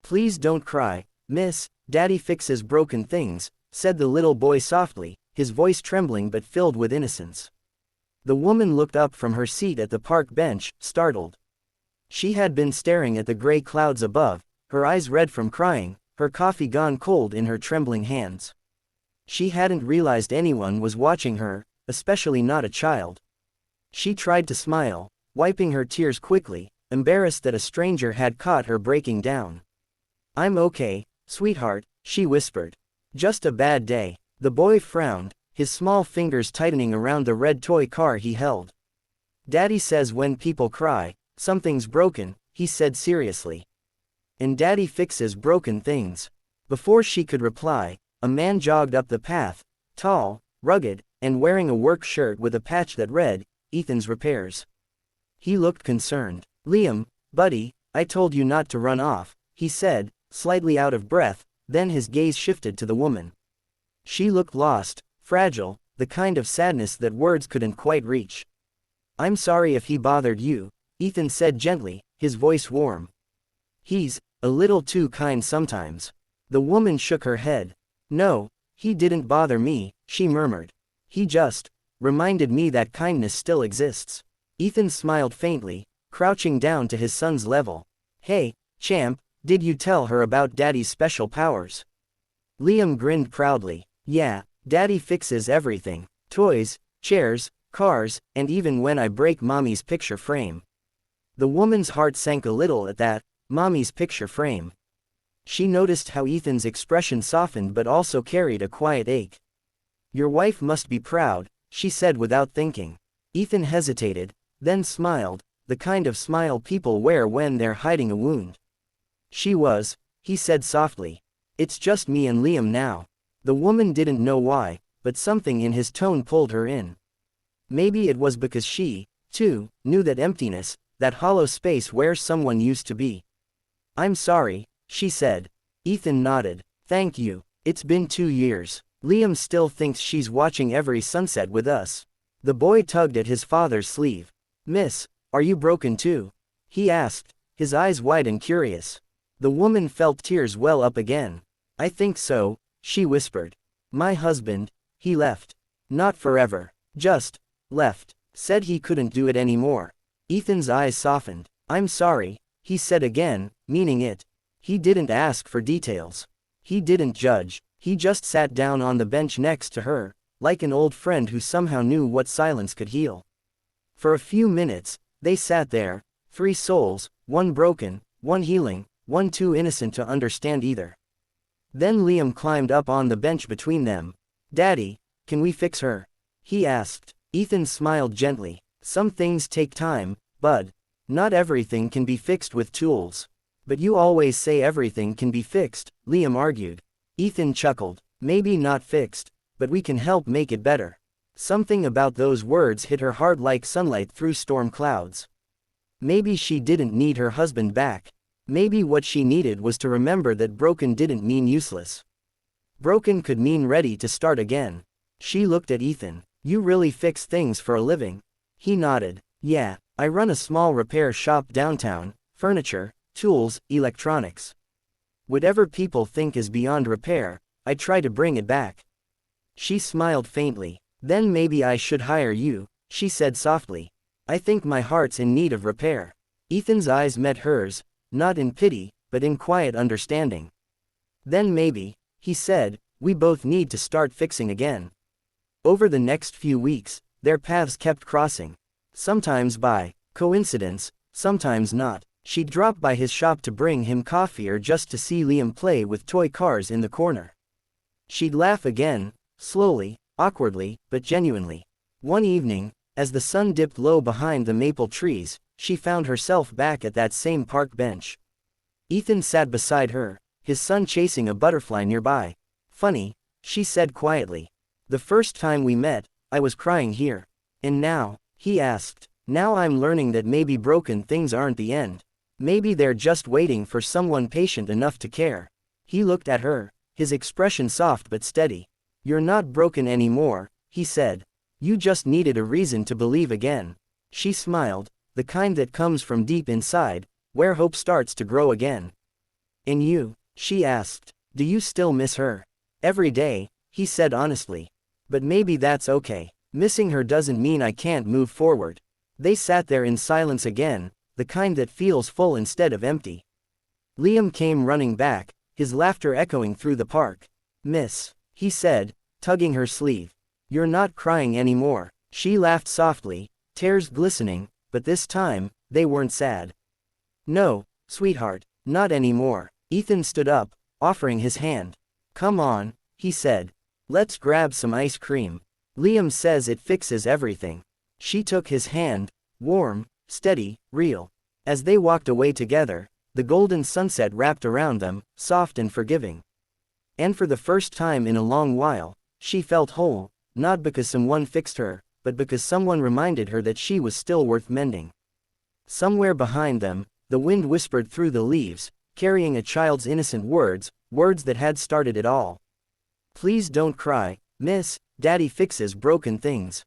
Please don't cry, miss, Daddy fixes broken things, said the little boy softly, his voice trembling but filled with innocence. The woman looked up from her seat at the park bench, startled. She had been staring at the gray clouds above, her eyes red from crying, her coffee gone cold in her trembling hands. She hadn't realized anyone was watching her, especially not a child. She tried to smile, wiping her tears quickly, embarrassed that a stranger had caught her breaking down. I'm okay, sweetheart, she whispered. Just a bad day. The boy frowned, his small fingers tightening around the red toy car he held. Daddy says when people cry, something's broken, he said seriously. And Daddy fixes broken things. Before she could reply, a man jogged up the path, tall, rugged, and wearing a work shirt with a patch that read, Ethan's Repairs. He looked concerned. Liam, buddy, I told you not to run off, he said, slightly out of breath, then his gaze shifted to the woman. She looked lost, fragile, the kind of sadness that words couldn't quite reach. I'm sorry if he bothered you, Ethan said gently, his voice warm. He's a little too kind sometimes. The woman shook her head. No, he didn't bother me, she murmured. He just reminded me that kindness still exists. Ethan smiled faintly, crouching down to his son's level. Hey, champ, did you tell her about Daddy's special powers? Liam grinned proudly. Yeah, Daddy fixes everything. Toys, chairs, cars, and even when I break Mommy's picture frame. The woman's heart sank a little at that, Mommy's picture frame. She noticed how Ethan's expression softened but also carried a quiet ache. Your wife must be proud, she said without thinking. Ethan hesitated, then smiled, the kind of smile people wear when they're hiding a wound. She was, he said softly. It's just me and Liam now. The woman didn't know why, but something in his tone pulled her in. Maybe it was because she, too, knew that emptiness, that hollow space where someone used to be. I'm sorry, she said. Ethan nodded. Thank you. It's been 2 years. Liam still thinks she's watching every sunset with us. The boy tugged at his father's sleeve. Miss, are you broken too? He asked, his eyes wide and curious. The woman felt tears well up again. I think so, she whispered. My husband, he left. Not forever. Just left. Said he couldn't do it anymore. Ethan's eyes softened. I'm sorry, he said again, meaning it. He didn't ask for details. He didn't judge. He just sat down on the bench next to her, like an old friend who somehow knew what silence could heal. For a few minutes, they sat there, 3 souls, one broken, one healing, one too innocent to understand either. Then Liam climbed up on the bench between them. Daddy, can we fix her? He asked. Ethan smiled gently. Some things take time, bud. Not everything can be fixed with tools. But you always say everything can be fixed, Liam argued. Ethan chuckled. Maybe not fixed, but we can help make it better. Something about those words hit her heart like sunlight through storm clouds. Maybe she didn't need her husband back. Maybe what she needed was to remember that broken didn't mean useless. Broken could mean ready to start again. She looked at Ethan. You really fix things for a living? He nodded. Yeah, I run a small repair shop downtown, furniture, tools, electronics. Whatever people think is beyond repair, I try to bring it back. She smiled faintly. Then maybe I should hire you, she said softly. I think my heart's in need of repair. Ethan's eyes met hers, not in pity, but in quiet understanding. Then maybe, he said, we both need to start fixing again. Over the next few weeks, their paths kept crossing. Sometimes by coincidence, sometimes not. She'd drop by his shop to bring him coffee or just to see Liam play with toy cars in the corner. She'd laugh again, slowly, awkwardly, but genuinely. One evening, as the sun dipped low behind the maple trees, she found herself back at that same park bench. Ethan sat beside her, his son chasing a butterfly nearby. Funny, she said quietly. The first time we met, I was crying here. And now, he asked, now I'm learning that maybe broken things aren't the end. Maybe they're just waiting for someone patient enough to care. He looked at her, his expression soft but steady. You're not broken anymore, he said. You just needed a reason to believe again. She smiled, the kind that comes from deep inside, where hope starts to grow again. And you, she asked, do you still miss her? Every day, he said honestly. But maybe that's okay. Missing her doesn't mean I can't move forward. They sat there in silence again, the kind that feels full instead of empty. Liam came running back, his laughter echoing through the park. Miss, he said, tugging her sleeve. You're not crying anymore. She laughed softly, tears glistening, but this time, they weren't sad. No, sweetheart, not anymore. Ethan stood up, offering his hand. Come on, he said. Let's grab some ice cream. Liam says it fixes everything. She took his hand, warm, steady, real. As they walked away together, the golden sunset wrapped around them, soft and forgiving. And for the first time in a long while, she felt whole, not because someone fixed her, but because someone reminded her that she was still worth mending. Somewhere behind them, the wind whispered through the leaves, carrying a child's innocent words, words that had started it all. Please don't cry, miss, Daddy fixes broken things.